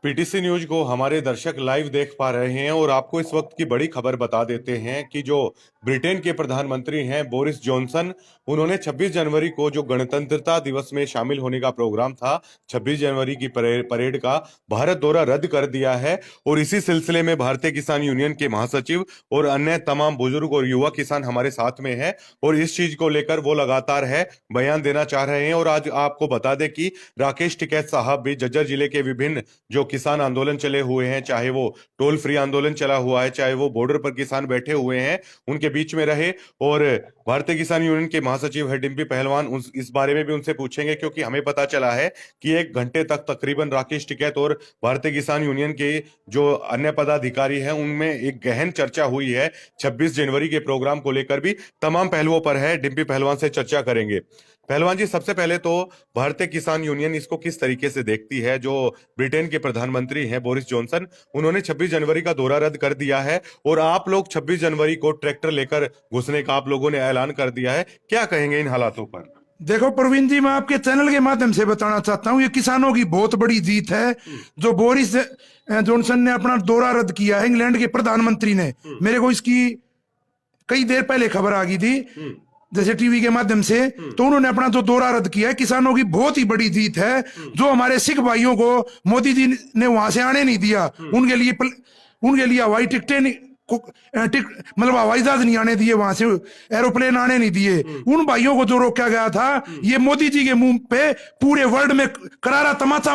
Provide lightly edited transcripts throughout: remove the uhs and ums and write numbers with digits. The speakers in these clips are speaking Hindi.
पीटीसी न्यूज को हमारे दर्शक लाइव देख पा रहे हैं और आपको इस वक्त की बड़ी खबर बता देते हैं कि जो ब्रिटेन के प्रधानमंत्री हैं बोरिस जॉनसन, उन्होंने 26 जनवरी को जो गणतंत्रता दिवस में शामिल होने का प्रोग्राम था, 26 जनवरी की परेड का भारत दौरा रद्द कर दिया है। और इसी सिलसिले में भारतीय किसान यूनियन के महासचिव और अन्य तमाम बुजुर्ग और युवा किसान हमारे साथ में है और इस चीज को लेकर वो लगातार है बयान देना चाह रहे हैं। और आज आपको बता दें कि राकेश टिकैत साहब भी झज्जर जिले के विभिन्न जो किसान आंदोलन चले हुए हैं, चाहे वो टोल फ्री आंदोलन चला हुआ है, चाहे वो बॉर्डर पर किसान बैठे हुए हैं, उनके बीच में रहे। और भारतीय किसान यूनियन के महासचिव है डिम्पी पहलवान, इस बारे में भी उनसे पूछेंगे, क्योंकि हमें पता चला है कि 1 घंटे तक तकरीबन राकेश टिकैत और भारतीय किसान यूनियन के जो अन्य पदाधिकारी हैं उनमें एक गहन चर्चा हुई है 26 जनवरी के प्रोग्राम को लेकर भी। तमाम पहलुओं पर है डिम्पी पहलवान से चर्चा करेंगे। पहलवान जी, सबसे पहले तो भारतीय किसान यूनियन इसको किस तरीके से देखती है? जो ब्रिटेन के प्रधानमंत्री हैं बोरिस जॉनसन, उन्होंने 26 जनवरी का दौरा रद्द कर दिया है और आप लोग 26 जनवरी को ट्रैक्टर लेकर घुसने का आप लोगों ने ऐलान कर दिया है, क्या कहेंगे इन हालातों पर? देखो प्रवीण जी, मैं आपके चैनल के माध्यम से बताना चाहता हूं, ये किसानों की बहुत बड़ी जीत है जो बोरिस जॉनसन ने अपना दौरा रद्द किया है, इंग्लैंड के प्रधानमंत्री ने। मेरे को इसकी कई देर पहले खबर आ गई थी जैसे टीवी के माध्यम से, तो उन्होंने अपना जो दौरा रद्द किया है, किसानों की बहुत ही बड़ी जीत है। जो हमारे सिख भाइयों को मोदी जी ने वहां से आने नहीं दिया, उनके लिए हवाई टिकटें मतलब हवाई जहाज नहीं आने दिए, वहां से एरोप्लेन आने नहीं दिए, उन भाइयों को जो रोका गया था, ये मोदी जी के मुंह पे पूरे वर्ल्ड में करारा तमाचा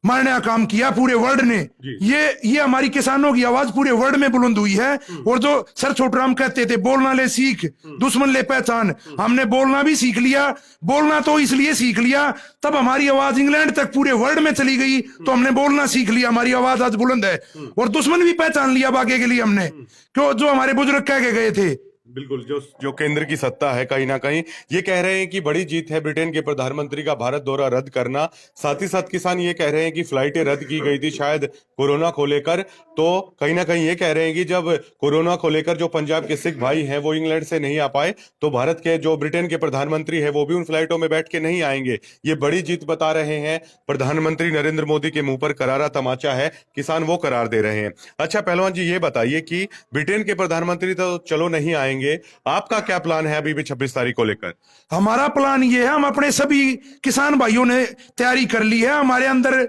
मारने का काम किया पूरे वर्ल्ड ने। ये हमारी किसानों की आवाज पूरे वर्ल्ड में बुलंद हुई है। और जो सर छोटराम कहते थे बोलना ले सीख दुश्मन ले पहचान, हमने बोलना भी सीख लिया। बोलना तो इसलिए सीख लिया तब हमारी आवाज इंग्लैंड तक पूरे वर्ल्ड में चली गई, तो हमने बोलना सीख लिया, हमारी आवाज आज बुलंद है। और दुश्मन भी पहचान लिया बाकी के लिए हमने, क्यों जो हमारे बुजुर्ग कह के गए थे। बिल्कुल, जो केंद्र की सत्ता है कहीं ना कहीं ये कह रहे हैं कि बड़ी जीत है ब्रिटेन के प्रधानमंत्री का भारत दौरा रद्द करना। साथ ही साथ किसान ये कह रहे हैं कि फ्लाइटें रद्द की गई थी शायद कोरोना को लेकर, तो कहीं ना कहीं ये कह रहे हैं कि जब कोरोना को लेकर जो पंजाब के सिख भाई हैं वो इंग्लैंड से नहीं आ पाए, तो भारत के जो ब्रिटेन के प्रधानमंत्री है वो भी उन फ्लाइटों में बैठ के नहीं आएंगे। ये बड़ी जीत बता रहे हैं। प्रधानमंत्री नरेंद्र मोदी के मुंह पर करारा तमाचा है, किसान वो करार दे रहे हैं। अच्छा पहलवान जी, ये बताइए कि ब्रिटेन के प्रधानमंत्री तो चलो नहीं आएंगे, आपका क्या प्लान है अभी भी 26 तारीख को लेकर? हमारा प्लान ये है, हम अपने सभी किसान भाइयों ने तैयारी कर ली है। हमारे अंदर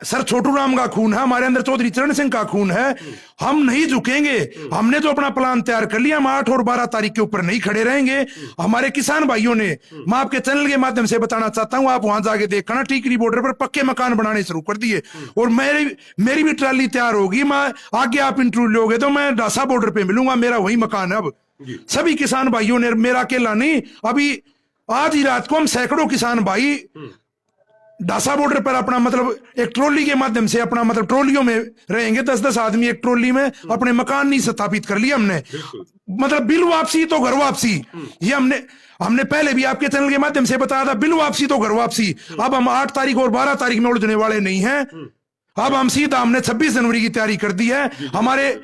सर छोटू राम का खून है, हमारे अंदर चौधरी चरण सिंह का खून है, हम नहीं झुकेंगे। हमने जो अपना प्लान तैयार कर लिया, हम 8 और 12 तारीख के ऊपर नहीं खड़े रहेंगे। हमारे किसान भाइयों ने, मैं आपके चैनल के माध्यम से बताना चाहता हूं, आप वहां जाके देखना, टीकरी बॉर्डर पर पक्के मकान बनाने शुरू कर दिए। और मेरी भी ट्राली तैयार होगी, मैं आगे आप इंटरव्यू लोगे तो मैं डासा बॉर्डर पे मिलूंगा, मेरा वही मकान है। अब सभी किसान भाइयों ने, मेरा अकेला नहीं, अभी आज ही रात को हम सैकड़ों किसान भाई डासा बॉर्डर पर अपना मतलब एक ट्रॉली के माध्यम से अपना मतलब ट्रॉलियों में रहेंगे, 10-10 आदमी एक ट्रॉली में अपने मकान नहीं स्थापित कर लिए हमने। मतलब बिल वापसी तो घर वापसी, ये हमने पहले भी आपके चैनल के माध्यम से बताया था, बिल वापसी तो घर वापसी। अब हम 8 तारीख और 12 तारीख में उलझने वाले नहीं हैं। अब हम सीधा हमने 26 जनवरी की तैयारी कर दी है। हमारे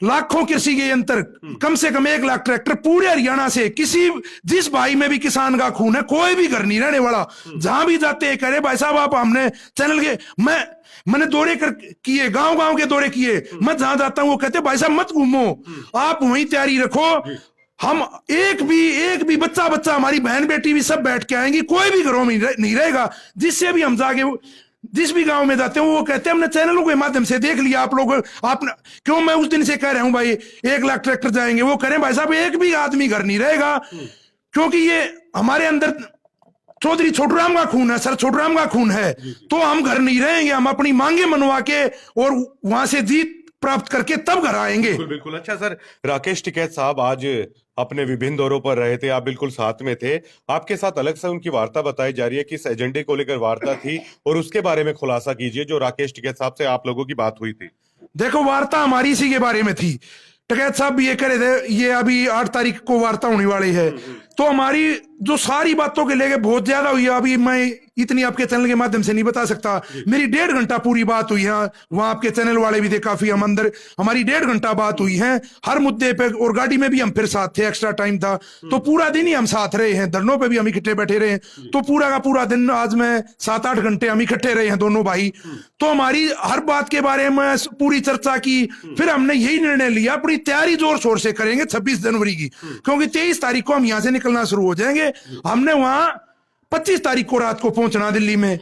लाखों कृषि के यंत्र, कम से कम 1 लाख ट्रैक्टर पूरे हरियाणा से, जिस भाई में भी किसान का खून है, कोई भी घर नहीं रहने वाला, जहां भी जाते हैं करे भाई साहब आप, हमने चैनल के मैंने दौरे किए, गांव के दौरे किए, मैं जहां जाता हूं वो कहते भाई साहब मत घूमो, आप वहीं तैयारी रखो। हम एक भी बच्चा हमारी बहन बेटी भी सब बैठ के आएंगी, कोई भी घरों में नहीं रहेगा। जिससे भी हम जाके जिस भी गांव में जाते हैं वो कहते हैं हमने चैनलों के माध्यम से देख लिया, आप लोग आपने क्यों, मैं उस दिन से कह रहा हूं भाई 1 लाख ट्रैक्टर जाएंगे, वो करें भाई साहब एक भी आदमी घर नहीं रहेगा, क्योंकि ये हमारे अंदर चौधरी छोटूराम का खून है, सर छोटूराम का खून है। तो हम घर नहीं रहेंगे, हम अपनी मांगे मनवा के और वहां से जीत प्राप्त करके तब घर आएंगे। बिल्कुल बिल्कुल। अच्छा सर, राकेश टिकैत साहब आज अपने विभिन्न दौरों पर रहे थे, आप बिल्कुल साथ में थे, आपके साथ अलग से उनकी वार्ता बताई जा रही है, किस एजेंडे को लेकर वार्ता थी और उसके बारे में खुलासा कीजिए जो राकेश टिकैत साहब से आप लोगों की बात हुई थी। देखो वार्ता हमारी इसी के बारे में थी। टिकैत साहब भी ये कह रहे थे, ये अभी 8 तारीख को वार्ता होने वाली है, तो हमारी जो सारी बातों के लेके बहुत ज्यादा हुई है, अभी मैं इतनी आपके चैनल के माध्यम से नहीं बता सकता। मेरी 1.5 घंटा पूरी बात हुई है, वहां आपके चैनल वाले भी थे काफी, हम अंदर हमारी 1.5 घंटा बात हुई है हर मुद्दे पे, और गाड़ी में भी हम फिर साथ थे, एक्स्ट्रा टाइम था तो पूरा दिन ही हम साथ रहे हैं, धरनों पे भी हम इकट्ठे बैठे रहे हैं, तो पूरा का पूरा दिन आज मैं 7-8 घंटे हम इकट्ठे रहे हैं दोनों भाई। तो हमारी हर बात के बारे में पूरी चर्चा की, फिर हमने यही निर्णय लिया अपनी तैयारी जोर शोर से करेंगे 26 जनवरी की, क्योंकि 23 तारीख को हम यहां से निकलना शुरू हो जाएंगे। हमने वहां 25 तारीख को रात को पहुंचना दिल्ली में,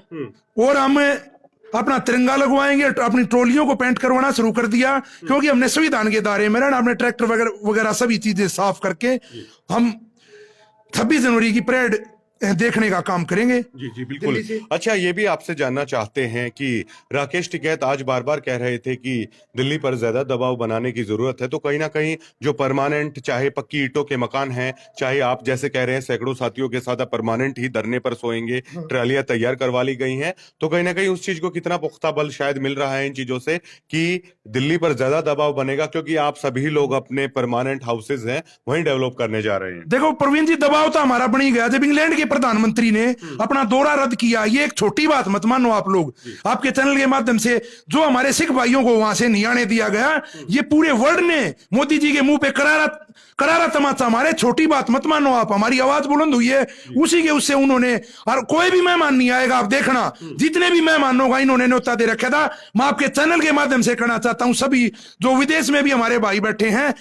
और हम अपना तिरंगा लगवाएंगे, अपनी ट्रॉलियों को पेंट करवाना शुरू कर दिया, क्योंकि हमने संविधान के दायरे में रहना, हमने ट्रैक्टर वगैरह सभी चीजें साफ करके हम 26 जनवरी की परेड देखने का काम करेंगे। जी जी बिल्कुल। अच्छा, ये भी आपसे जानना चाहते हैं कि राकेश टिकैत आज बार बार कह रहे थे कि दिल्ली पर ज्यादा दबाव बनाने की जरूरत है, तो कहीं ना कहीं जो परमानेंट चाहे पक्की ईंटों के मकान हैं, चाहे आप जैसे कह रहे हैं सैकड़ों साथियों के साथ परमानेंट ही धरने पर सोएंगे, ट्रालियां तैयार करवा ली गई हैं, तो कहीं ना कहीं उस चीज को कितना पुख्ता बल शायद मिल रहा है इन चीजों से कि दिल्ली पर ज्यादा दबाव बनेगा, क्योंकि आप सभी लोग अपने परमानेंट हाउसेज हैं वहीं डेवलप करने जा रहे हैं। देखो प्रवीण जी, दबाव तो हमारा बन ही गया जब इंग्लैंड के प्रधानमंत्री ने अपना दौरा रद्द किया। ये एक छोटी बात मत मानो आप लोग, आपके चैनल के माध्यम से जो हमारे सिख भाइयों को वहां से नहीं आने दिया गया, ये पूरे वर्ल्ड ने मोदी जी के मुंह पे करारा तमाचा मारे। छोटी बात मत मानो आप, हमारी आवाज बुलंद हुई है उसी के उससे उन्होंने, और कोई भी मेहमान नहीं आएगा, आप देखना जितने भी मेहमान होगा इन्होंने न्योता दे रखा था। मैं आपके चैनल के माध्यम से कहना चाहता हूं, सभी जो विदेश में भी हमारे भाई बैठे हैं,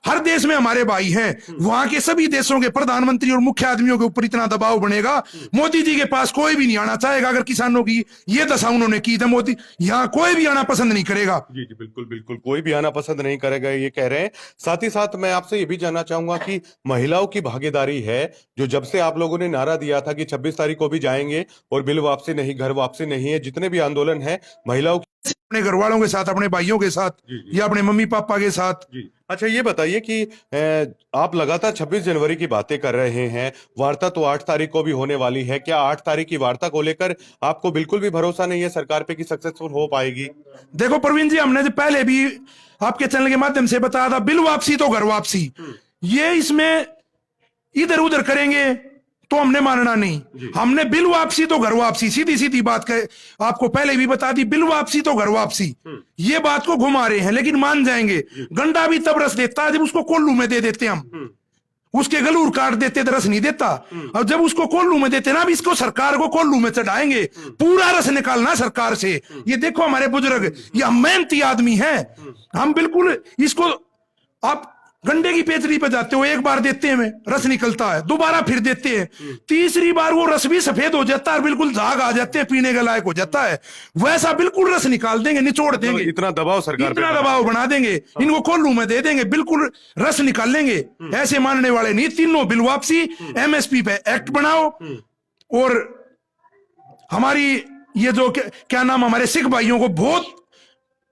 हर देश में हमारे भाई हैं, वहां के सभी देशों के प्रधानमंत्री और मुख्य आदमियों के ऊपर इतना दबाव बनेगा, मोदी जी के पास कोई भी नहीं आना चाहेगा। अगर किसानों की ये दशा उन्होंने की तो मोदी यहाँ कोई भी आना पसंद नहीं करेगा। जी जी बिल्कुल बिल्कुल, कोई भी आना पसंद नहीं करेगा, ये कह रहे हैं। साथ ही साथ मैं आपसे ये भी जानना चाहूंगा कि महिलाओं की भागीदारी है, जो जब से आप लोगों ने नारा दिया था कि 26 तारीख को भी जाएंगे और बिल वापसी नहीं, घर वापसी नहीं है, जितने भी आंदोलन है महिलाओं अपने घर वालों के साथ, अपने भाइयों के साथ, या अपने मम्मी पापा के साथ। जी। अच्छा, ये बताइए कि आप लगातार 26 जनवरी की बातें कर रहे हैं, वार्ता तो 8 तारीख को भी होने वाली है, क्या 8 तारीख की वार्ता को लेकर आपको बिल्कुल भी भरोसा नहीं है सरकार पे कि सक्सेसफुल हो पाएगी? देखो प्रवीण जी, हमने जो पहले भी आपके चैनल के माध्यम से बताया था, बिल वापसी तो घर वापसी, ये इसमें इधर उधर करेंगे तो हमने मानना नहीं। हमने बिल वापसी तो घर वापसी, सीधी सीधी बात कह आपको पहले भी बता दी, बिल वापसी तो घर वापसी, ये बात को घुमा रहे हैं, लेकिन मान जाएंगे। गंडा भी तब रस देता है जब उसको कोल्लू में दे देते हम, उसके गलूर काट देते तो रस नहीं देता, और जब उसको कोल्लू में देते ना, अब इसको सरकार को कोल्लू में चढ़ाएंगे, पूरा रस निकालना सरकार से। ये देखो हमारे बुजुर्ग, ये हम मेहनती आदमी हैं, हम बिल्कुल इसको, आप गंडे की पेचरी पे जाते हो, एक बार देते हैं रस निकलता है, दोबारा फिर देते हैं, तीसरी बार वो रस भी सफेद हो जाता है, बिल्कुल झाग आ जाते हैं, पीने के लायक हो जाता है, वैसा बिल्कुल रस निकाल देंगे, निचोड़ देंगे। इतना दबाव सरकार पे, इतना दबाव बना देंगे, इनको कोल्लू में दे देंगे, बिल्कुल रस निकाल लेंगे। ऐसे मानने वाले नहीं। तीनों बिल वापसी, एमएसपी पे एक्ट बनाओ, और हमारी ये जो क्या नाम, हमारे सिख भाइयों को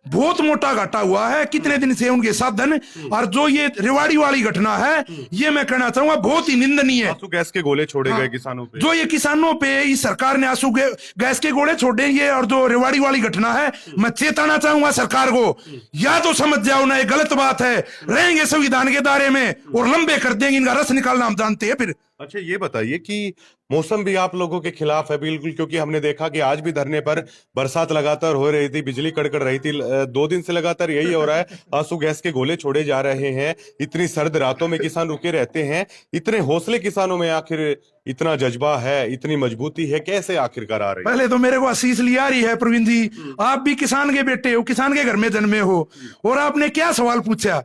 बहुत मोटा घाटा हुआ है, कितने दिन से उनके साधन, और जो ये रेवाड़ी वाली घटना है, ये मैं कहना चाहूंगा बहुत ही निंदनीय है। आंसू गैस के गोले छोड़े गए किसानों पे, जो ये किसानों पे इस सरकार ने आंसू गैस के गोले छोड़े, ये और जो रेवाड़ी वाली घटना है, मैं चेताना चाहूंगा सरकार को, या तो समझ जाओ ना ये गलत बात है, रहेंगे संविधान के दायरे में और लंबे कर देंगे, इनका रस निकालना हम जानते हैं फिर। अच्छा, ये बताइए कि मौसम भी आप लोगों के खिलाफ है बिल्कुल, क्योंकि हमने देखा कि आज भी धरने पर बरसात लगातार हो रही थी, बिजली कड़कड़ रही थी, 2 दिन से लगातार यही हो रहा है, आंसू गैस के गोले छोड़े जा रहे हैं, इतनी सर्द रातों में किसान रुके रहते हैं, इतने हौसले किसानों में आखिर इतना जज्बा है, इतनी मजबूती है, कैसे आखिरकार आ रही है? पहले तो मेरे को आशीष लिया रही है प्रवीण जी, आप भी किसान के बेटे हो, किसान के घर में जन्मे हो, और आपने क्या सवाल पूछा।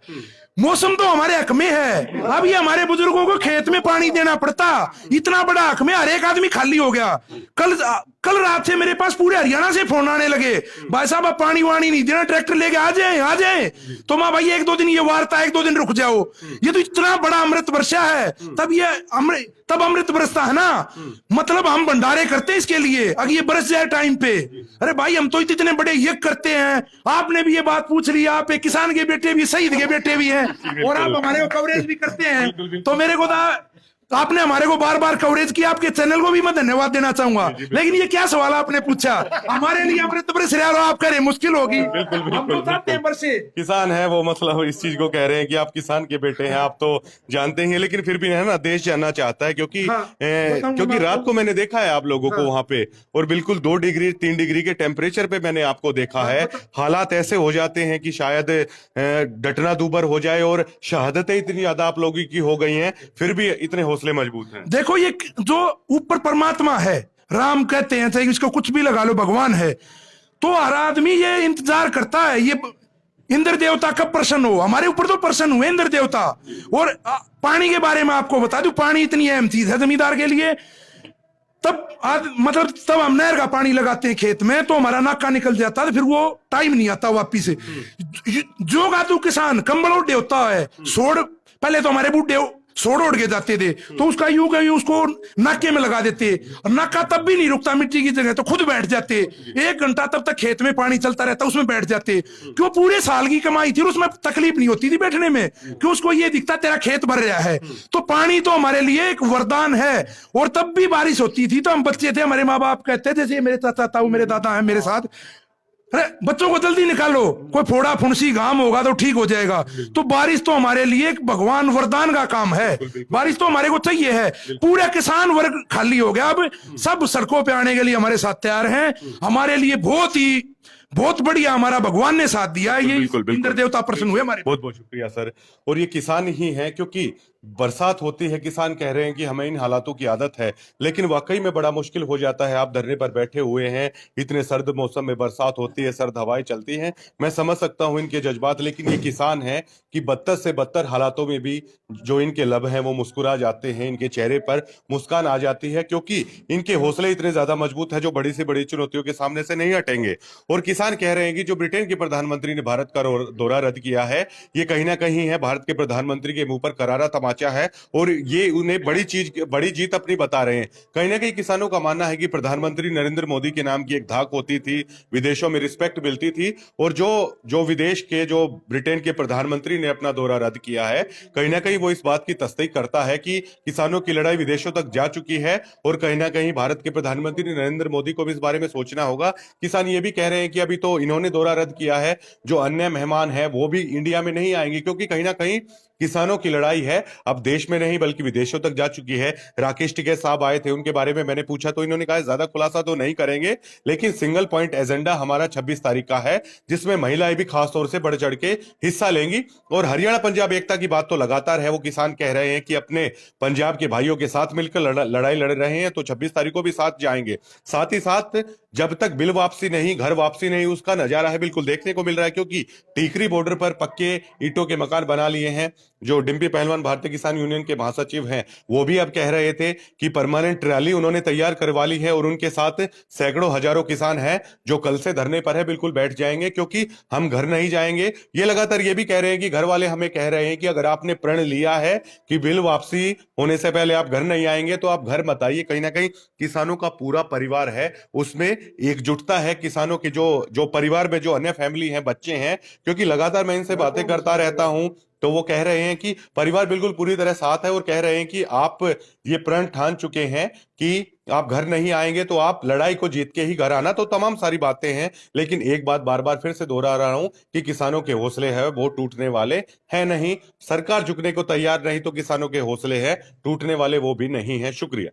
मौसम तो हमारे हक में है, अब ये हमारे बुजुर्गों को खेत में पानी देना पड़ता, इतना बड़ा हक में हर एक आदमी खाली हो गया। कल रात से मेरे पास पूरे हरियाणा से फोन आने लगे, भाई साहब अब पानी वानी नहीं देना, ट्रैक्टर लेके आ जाए। तो माँ भाई 1-2 दिन ये वार्ता, 1-2 दिन रुक जाओ, ये तो इतना बड़ा अमृत वर्षा है, तब अमृत बरसता है ना, मतलब हम भंडारे करते हैं इसके लिए, अगर ये बरस जाए टाइम पे। अरे भाई हम तो इतने बड़े यज्ञ करते हैं, आपने भी ये बात पूछ ली, आप एक किसान के बेटे भी, शहीद के बेटे भी हैं, और आप हमारे कवरेज भी करते हैं, तो मेरे को आपने हमारे को बार बार कवरेज किया, आपके चैनल को भी मैं धन्यवाद देना चाहूंगा। लेकिन ये क्या सवाल आपने पूछा हमारे लिए, अपने तबरे से आप करें मुश्किल होगी। बिल्कुल हम तो चाहते हैं बरसे। किसान है वो, मतलब इस चीज को कह रहे हैं कि आप किसान के बेटे हैं, आप तो जानते ही हैं, लेकिन फिर भी है ना, देश जानना चाहता है क्योंकि हाँ, बताऊंगा क्योंकि मैं रात आपको। को मैंने देखा है आप लोगों को हाँ। वहां पे, और बिल्कुल 2 डिग्री 3 डिग्री के टेम्परेचर पे मैंने आपको देखा है। हालात ऐसे हो जाते हैं कि शायद डटना दूबर हो जाए, और शहादतें इतनी ज्यादा आप लोगों की हो गई हैं, फिर भी इतने हौसले मजबूत हैं। देखो ये जो ऊपर परमात्मा है, राम कहते हैं, चाहे इसको कुछ भी लगा लो, भगवान है, तो हर आदमी ये इंतजार करता है ये इंद्र देवता कब प्रसन्न हो। हमारे ऊपर तो प्रसन्न हुए इंद्र देवता। और पानी के बारे में आपको बता दूं, पानी इतनी अहम चीज है जमींदार के लिए। तब मतलब तब हम नहर का पानी लगाते हैं खेत में, तो हमारा नाका निकल जाता है, फिर वो टाइम नहीं आता वापिस से। जो गातू किसान कंबल ओढ़े होता है, सोड़ पहले तो हमारे बूढ़े सोड़ ओढ़ के जाते थे, तो उसका यूं का यूं उसको नाके में लगा देते, और नाका तब भी नहीं रुकता, मिट्टी की जगह तो खुद बैठ जाते। 1 घंटा तब तक खेत में पानी चलता रहता, उसमें बैठ जाते, क्यों पूरे साल की कमाई थी, उसमें तकलीफ नहीं होती थी बैठने में, क्यों उसको ये दिखता तेरा खेत भर रहा है। तो पानी तो हमारे लिए एक वरदान है। और तब भी बारिश होती थी तो हम बच्चे थे, हमारे माँ बाप कहते, जैसे मेरे चाचा ताऊ मेरे दादा है मेरे साथ, अरे बच्चों को जल्दी निकालो, कोई फोड़ा फुंसी घाम होगा तो ठीक हो जाएगा। तो बारिश तो हमारे लिए एक भगवान वरदान का काम है, बारिश तो हमारे को चाहिए है। पूरा किसान वर्ग खाली हो गया, अब सब सड़कों पे आने के लिए हमारे साथ तैयार हैं। हमारे लिए बहुत बढ़िया हमारा भगवान ने साथ दिया है, ये इंद्र देवता प्रसन्न हुए हमारे। बहुत बहुत शुक्रिया सर। और ये किसान ही है, क्योंकि बरसात होती है, किसान कह रहे हैं कि हमें इन हालातों की आदत है, लेकिन वाकई में बड़ा मुश्किल हो जाता है। आप धरने पर बैठे हुए हैं, इतने सर्द मौसम में बरसात होती है, सर्द हवाएं चलती हैं, मैं समझ सकता हूं इनके जज्बात, लेकिन ये किसान है कि बदतर से बदतर हालातों में भी जो इनके लब हैं वो मुस्कुरा जाते हैं, इनके चेहरे पर मुस्कान आ जाती है, क्योंकि इनके हौसले इतने ज्यादा मजबूत है जो बड़ी से बड़ी चुनौतियों के सामने से नहीं हटेंगे। और किसान कह रहे हैं कि जो ब्रिटेन के प्रधानमंत्री ने भारत का दौरा रद्द किया है, ये कहीं ना कहीं है भारत के प्रधानमंत्री के मुंह पर करारा तमाचा है, और ये उन्हें बड़ी जीत अपनी बता रहे हैं। कहीं ना कहीं किसानों का मानना है कि प्रधानमंत्री नरेंद्र मोदी के नाम की एक धाक होती थी, विदेशों में रिस्पेक्ट मिलती थी, और जो विदेश के जो ब्रिटेन के प्रधानमंत्री ने अपना दौरा रद्द किया है, कहीं ना कहीं वो इस बात की तस्दीक करता है कि किसानों की लड़ाई विदेशों तक जा चुकी है। और कहीं ना कहीं भारत के प्रधानमंत्री नरेंद्र मोदी को भी इस बारे में सोचना होगा। किसान ये भी कह रहे हैं कि अभी तो इन्होंने दौरा रद्द किया है, जो अन्य मेहमान है वो भी इंडिया में नहीं आएंगे, क्योंकि कहीं ना कहीं किसानों की लड़ाई है अब देश में नहीं बल्कि विदेशों तक जा चुकी है। राकेश टिकैत साहब आए थे, उनके बारे में मैंने पूछा तो इन्होंने कहा ज्यादा खुलासा तो नहीं करेंगे, लेकिन सिंगल पॉइंट एजेंडा हमारा 26 तारीख का है, जिसमें महिलाएं भी खास तौर से बढ़ चढ़ के हिस्सा लेंगी। और हरियाणा पंजाब एकता की बात तो लगातार है, वो किसान कह रहे हैं कि अपने पंजाब के भाइयों के साथ मिलकर लड़ाई लड़ रहे हैं, तो 26 तारीख को भी साथ जाएंगे। साथ ही साथ जब तक बिल वापसी नहीं, घर वापसी नहीं, उसका नजारा है बिल्कुल देखने को मिल रहा है, क्योंकि टीकरी बॉर्डर पर पक्के ईंटों के मकान बना लिए हैं। जो डिम्पी पहलवान भारतीय किसान यूनियन के महासचिव हैं, वो भी अब कह रहे थे कि परमानेंट रैली उन्होंने तैयार करवा ली है, और उनके साथ सैकड़ों हजारों किसान हैं जो कल से धरने पर है, बिल्कुल बैठ जाएंगे, क्योंकि हम घर नहीं जाएंगे। ये लगातार ये भी कह रहे हैं कि घर वाले हमें कह रहे हैं कि अगर आपने प्रण लिया है कि बिल वापसी होने से पहले आप घर नहीं आएंगे, तो आप घर मत आइए। कहीं ना कहीं किसानों का पूरा परिवार है, उसमें एकजुटता है किसानों के, जो परिवार में जो अन्य फैमिली है, बच्चे हैं, क्योंकि लगातार मैं इनसे बातें करता रहता हूं, तो वो कह रहे हैं कि परिवार बिल्कुल पूरी तरह साथ है, और कह रहे हैं कि आप ये प्रण ठान चुके हैं कि आप घर नहीं आएंगे, तो आप लड़ाई को जीत के ही घर आना। तो तमाम सारी बातें हैं, लेकिन एक बात बार बार फिर से दोहरा रहा हूं कि किसानों के हौसले हैं वो टूटने वाले हैं नहीं। सरकार झुकने को तैयार नहीं, तो किसानों के हौसले हैं टूटने वाले वो भी नहीं है। शुक्रिया।